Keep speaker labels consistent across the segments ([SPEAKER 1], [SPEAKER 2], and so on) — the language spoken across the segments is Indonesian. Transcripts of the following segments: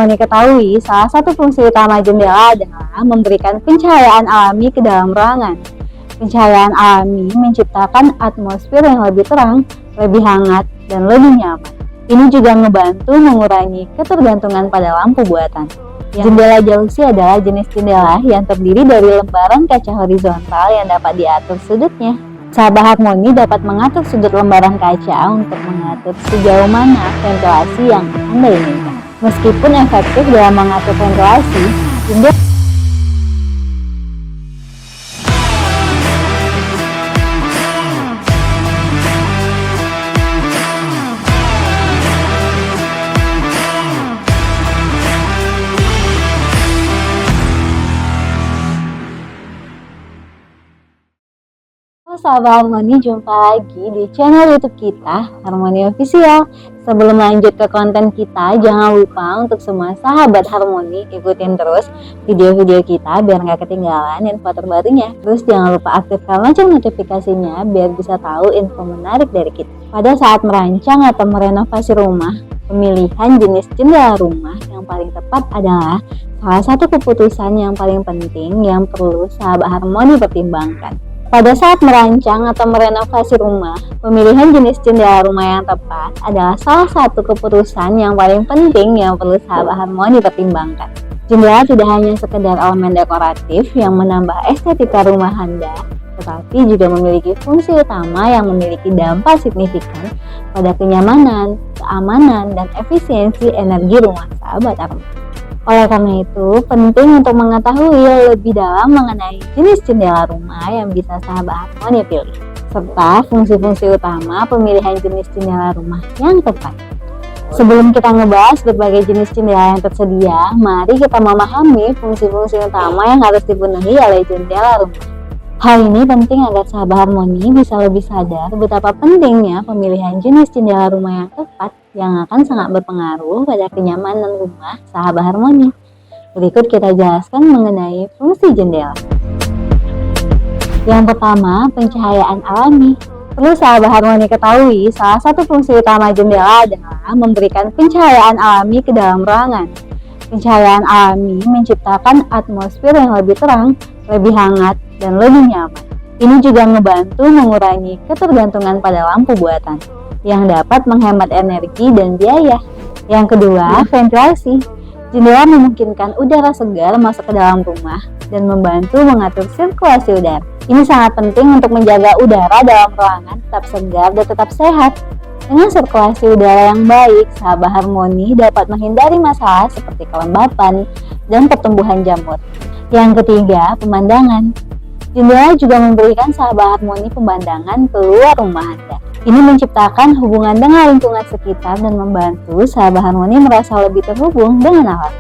[SPEAKER 1] Harmoni ketahui, salah satu fungsi utama jendela adalah memberikan pencahayaan alami ke dalam ruangan. Pencahayaan alami menciptakan atmosfer yang lebih terang, lebih hangat, dan lebih nyaman. Ini juga membantu mengurangi ketergantungan pada lampu buatan. Jendela jalusi adalah jenis jendela yang terdiri dari lembaran kaca horizontal yang dapat diatur sudutnya. Sahabat Harmoni dapat mengatur sudut lembaran kaca untuk mengatur sejauh mana ventilasi yang Anda inginkan. Meskipun efektif dalam mengatur ventilasi, jendela sahabat Harmoni, jumpa lagi di channel YouTube kita, Harmoni Official. Sebelum lanjut ke konten kita, jangan lupa untuk semua sahabat Harmoni ikutin terus video-video kita biar nggak ketinggalan info terbarunya. Terus jangan lupa aktifkan lonceng notifikasinya biar bisa tahu info menarik dari kita. Pada saat merancang atau merenovasi rumah, pemilihan jenis jendela rumah yang paling tepat adalah salah satu keputusan yang paling penting yang perlu sahabat Harmoni pertimbangkan. Pada saat merancang atau merenovasi rumah, pemilihan jenis jendela rumah yang tepat adalah salah satu keputusan yang paling penting yang perlu sahabat Harmoni pertimbangkan. Jendela tidak hanya sekedar elemen dekoratif yang menambah estetika rumah Anda, tetapi juga memiliki fungsi utama yang memiliki dampak signifikan pada kenyamanan, keamanan, dan efisiensi energi rumah sahabat Harmoni. Oleh karena itu, penting untuk mengetahui lebih dalam mengenai jenis jendela rumah yang bisa sahabat Harmoni pilih, serta fungsi-fungsi utama pemilihan jenis jendela rumah yang tepat. Sebelum kita ngebahas berbagai jenis jendela yang tersedia, mari kita memahami fungsi-fungsi utama yang harus dipenuhi oleh jendela rumah. Hal ini penting agar sahabat Harmoni bisa lebih sadar betapa pentingnya pemilihan jenis jendela rumah yang tepat yang akan sangat berpengaruh pada kenyamanan rumah sahabat Harmoni. Berikut kita jelaskan mengenai fungsi jendela. Yang pertama, pencahayaan alami. Perlu sahabat Harmoni ketahui, salah satu fungsi utama jendela adalah memberikan pencahayaan alami ke dalam ruangan. Pencahayaan alami menciptakan atmosfer yang lebih terang, lebih hangat, dan lebih nyaman. Ini juga membantu mengurangi ketergantungan pada lampu buatan yang dapat menghemat energi dan biaya. Yang kedua, ventilasi. Jendela memungkinkan udara segar masuk ke dalam rumah dan membantu mengatur sirkulasi udara. Ini sangat penting untuk menjaga udara dalam ruangan tetap segar dan tetap sehat. Dengan sirkulasi udara yang baik, sahabat Harmoni dapat menghindari masalah seperti kelembapan dan pertumbuhan jamur. Yang ketiga, pemandangan. Jendela juga memberikan sahabat Harmoni pemandangan keluar rumah Anda. Ini menciptakan hubungan dengan lingkungan sekitar dan membantu sahabat Harmoni merasa lebih terhubung dengan alam.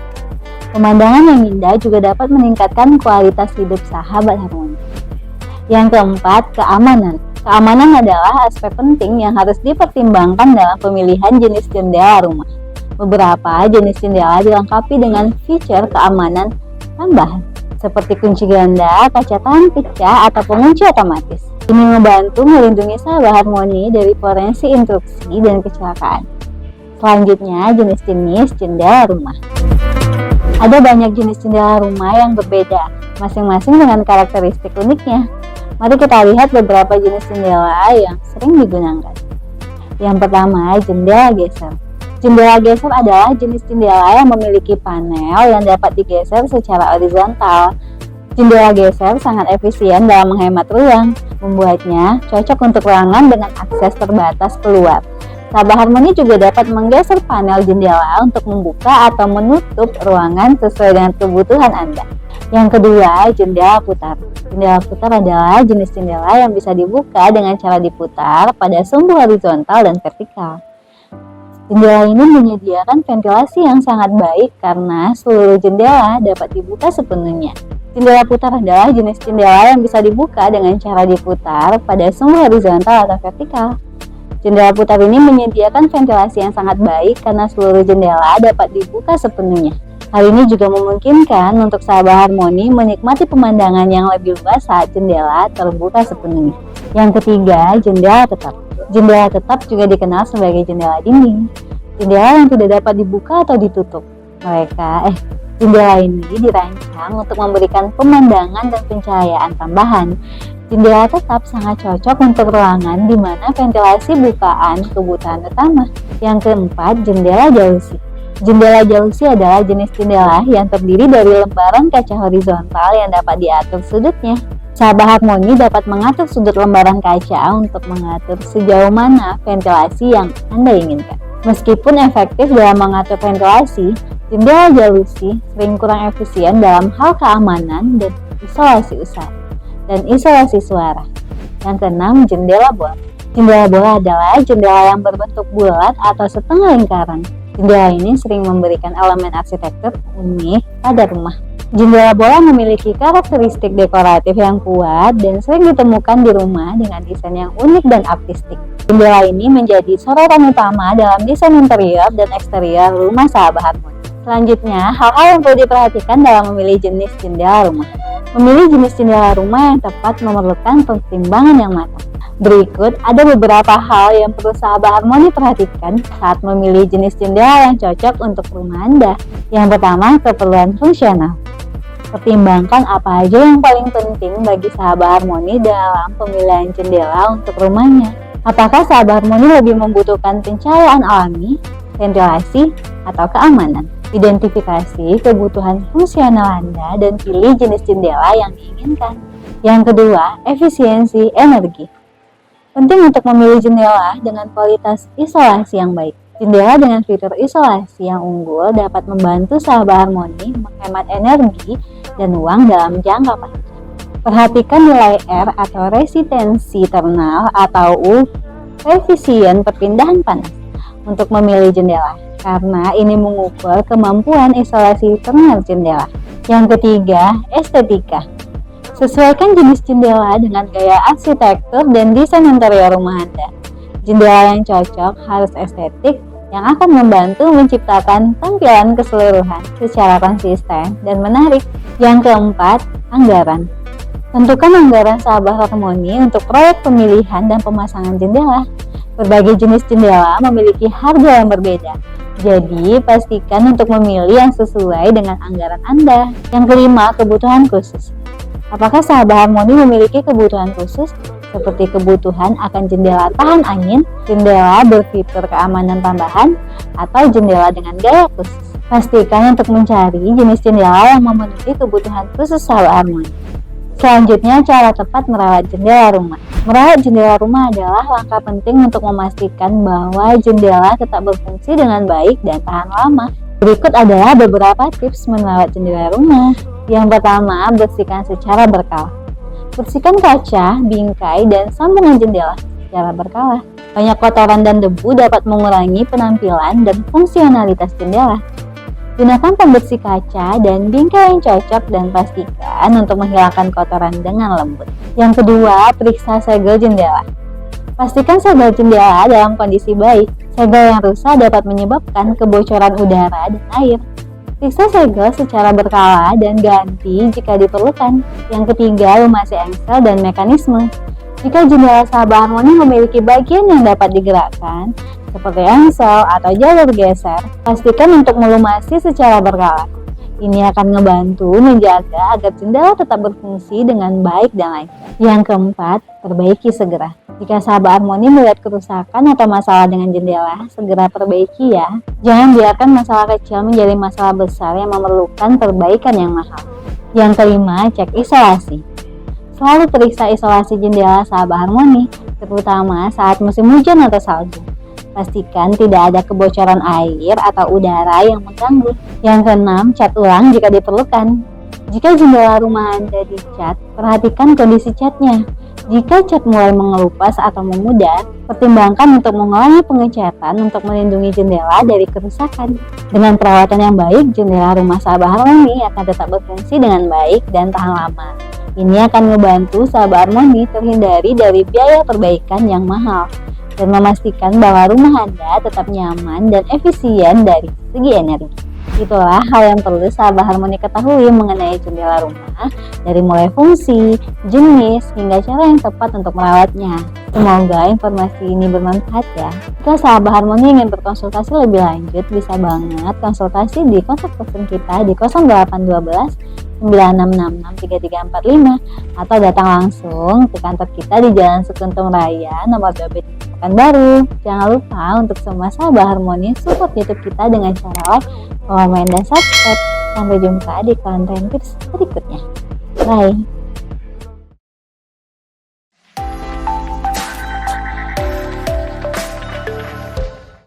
[SPEAKER 1] Pemandangan yang indah juga dapat meningkatkan kualitas hidup sahabat Harmoni. Yang keempat, keamanan. Keamanan adalah aspek penting yang harus dipertimbangkan dalam pemilihan jenis jendela rumah. Beberapa jenis jendela dilengkapi dengan fitur keamanan tambahan, seperti kunci ganda, kaca tahan pecah, atau pengunci otomatis. Ini membantu melindungi sahabat Harmoni dari potensi intrusi dan kecelakaan. Selanjutnya, jenis-jenis jendela rumah. Ada banyak jenis jendela rumah yang berbeda, masing-masing dengan karakteristik uniknya. Mari kita lihat beberapa jenis jendela yang sering digunakan. Yang pertama, jendela geser. Jendela geser adalah jenis jendela yang memiliki panel yang dapat digeser secara horizontal. Jendela geser sangat efisien dalam menghemat ruang, membuatnya cocok untuk ruangan dengan akses terbatas keluar. Sahabat Harmoni juga dapat menggeser panel jendela untuk membuka atau menutup ruangan sesuai dengan kebutuhan Anda. Yang kedua, jendela putar. Jendela putar adalah jenis jendela yang bisa dibuka dengan cara diputar pada sumbu horizontal dan vertikal. Jendela ini menyediakan ventilasi yang sangat baik karena seluruh jendela dapat dibuka sepenuhnya. Jendela putar adalah jenis jendela yang bisa dibuka dengan cara diputar pada sumbu horizontal atau vertikal. Jendela putar ini menyediakan ventilasi yang sangat baik karena seluruh jendela dapat dibuka sepenuhnya. Hal ini juga memungkinkan untuk sahabat Harmoni menikmati pemandangan yang lebih luas saat jendela terbuka sepenuhnya. Yang ketiga, jendela tetap. Jendela tetap juga dikenal sebagai jendela dinding. Jendela yang tidak dapat dibuka atau ditutup. Jendela ini dirancang untuk memberikan pemandangan dan pencahayaan tambahan. Jendela tetap sangat cocok untuk ruangan di mana ventilasi bukan kebutuhan utama. Yang keempat, jendela jalusi. Jendela jalusi adalah jenis jendela yang terdiri dari lembaran kaca horizontal yang dapat diatur sudutnya. Sahabat Harmoni dapat mengatur sudut lembaran kaca untuk mengatur sejauh mana ventilasi yang Anda inginkan. Meskipun efektif dalam mengatur ventilasi, jendela jalusi sering kurang efisien dalam hal keamanan dan isolasi suara. Yang keenam, jendela bola. Jendela bola adalah jendela yang berbentuk bulat atau setengah lingkaran. Jendela ini sering memberikan elemen arsitektur unik pada rumah. Jendela bola memiliki karakteristik dekoratif yang kuat dan sering ditemukan di rumah dengan desain yang unik dan artistik. Jendela ini menjadi sorotan utama dalam desain interior dan eksterior rumah sahabat Harmoni. Selanjutnya, hal-hal yang perlu diperhatikan dalam memilih jenis jendela rumah. Memilih jenis jendela rumah yang tepat memerlukan pertimbangan yang matang. Berikut ada beberapa hal yang perlu sahabat Harmoni perhatikan saat memilih jenis jendela yang cocok untuk rumah Anda. Yang pertama, keperluan fungsional. Pertimbangkan apa aja yang paling penting bagi sahabat Harmoni dalam pemilihan jendela untuk rumahnya. Apakah sahabat Harmoni lebih membutuhkan pencahayaan alami, ventilasi, atau keamanan? Identifikasi kebutuhan fungsional Anda dan pilih jenis jendela yang diinginkan. Yang kedua, efisiensi energi. Penting untuk memilih jendela dengan kualitas isolasi yang baik. Jendela dengan fitur isolasi yang unggul dapat membantu sahabat Harmoni menghemat energi dan uang dalam jangka panjang. Perhatikan nilai R atau resistensi thermal atau U, koefisien perpindahan panas, untuk memilih jendela, karena ini mengukur kemampuan isolasi thermal jendela. Yang ketiga, estetika. Sesuaikan jenis jendela dengan gaya arsitektur dan desain interior rumah Anda. Jendela yang cocok harus estetik yang akan membantu menciptakan tampilan keseluruhan secara konsisten dan menarik. Yang keempat, anggaran. Tentukan anggaran sahabat Harmoni untuk proyek pemilihan dan pemasangan jendela. Berbagai jenis jendela memiliki harga yang berbeda, jadi pastikan untuk memilih yang sesuai dengan anggaran Anda. Yang kelima, kebutuhan khusus. Apakah sahabat Harmoni memiliki kebutuhan khusus? Seperti kebutuhan akan jendela tahan angin, jendela berfitur keamanan tambahan, atau jendela dengan gaya khusus. Pastikan untuk mencari jenis jendela yang memenuhi kebutuhan khusus sahabat Harmoni. Selanjutnya, cara tepat merawat jendela rumah. Merawat jendela rumah adalah langkah penting untuk memastikan bahwa jendela tetap berfungsi dengan baik dan tahan lama. Berikut adalah beberapa tips merawat jendela rumah. Yang pertama, bersihkan secara berkala. Bersihkan kaca, bingkai, dan sambungan jendela secara berkala. Banyak kotoran dan debu dapat mengurangi penampilan dan fungsionalitas jendela. Gunakan pembersih kaca dan bingkai yang cocok dan pastikan untuk menghilangkan kotoran dengan lembut. Yang kedua, periksa segel jendela. Pastikan segel jendela dalam kondisi baik. Segel yang rusak dapat menyebabkan kebocoran udara dan air. Periksa segel secara berkala dan ganti jika diperlukan. Yang ketiga, lumasi engsel dan mekanisme. Jika jendela sahabat Harmoni memiliki bagian yang dapat digerakkan, seperti engsel atau jalur geser, pastikan untuk melumasi secara berkala. Ini akan membantu menjaga agar jendela tetap berfungsi dengan baik dan lancar. Yang keempat, perbaiki segera. Jika sahabat Harmoni melihat kerusakan atau masalah dengan jendela, segera perbaiki ya. Jangan biarkan masalah kecil menjadi masalah besar yang memerlukan perbaikan yang mahal. Yang kelima, cek isolasi. Selalu periksa isolasi jendela sahabat Harmoni, terutama saat musim hujan atau salju. Pastikan tidak ada kebocoran air atau udara yang mengganggu. Yang keenam, cat ulang jika diperlukan. Jika jendela rumah Anda dicat, perhatikan kondisi catnya. Jika cat mulai mengelupas atau memudar, pertimbangkan untuk mengulangi pengecatan untuk melindungi jendela dari kerusakan. Dengan perawatan yang baik, jendela rumah sahabat Harmoni akan tetap berfungsi dengan baik dan tahan lama. Ini akan membantu sahabat Harmoni terhindari dari biaya perbaikan yang mahal dan memastikan bahwa rumah Anda tetap nyaman dan efisien dari segi energi. Itulah hal yang perlu sahabat Harmoni ketahui mengenai jendela rumah, dari mulai fungsi, jenis, hingga cara yang tepat untuk merawatnya. Semoga informasi ini bermanfaat ya. Jika sahabat harmoni ingin berkonsultasi lebih lanjut, bisa banget konsultasi di kontak telepon kita di 0812 9666 3345 atau datang langsung ke kantor kita di Jalan Sekuntum Raya nomor 12 Pekanbaru. Jangan lupa untuk semua sahabat harmoni support YouTube kita dengan cara like, komen, dan subscribe. Sampai jumpa di konten tips berikutnya. Bye.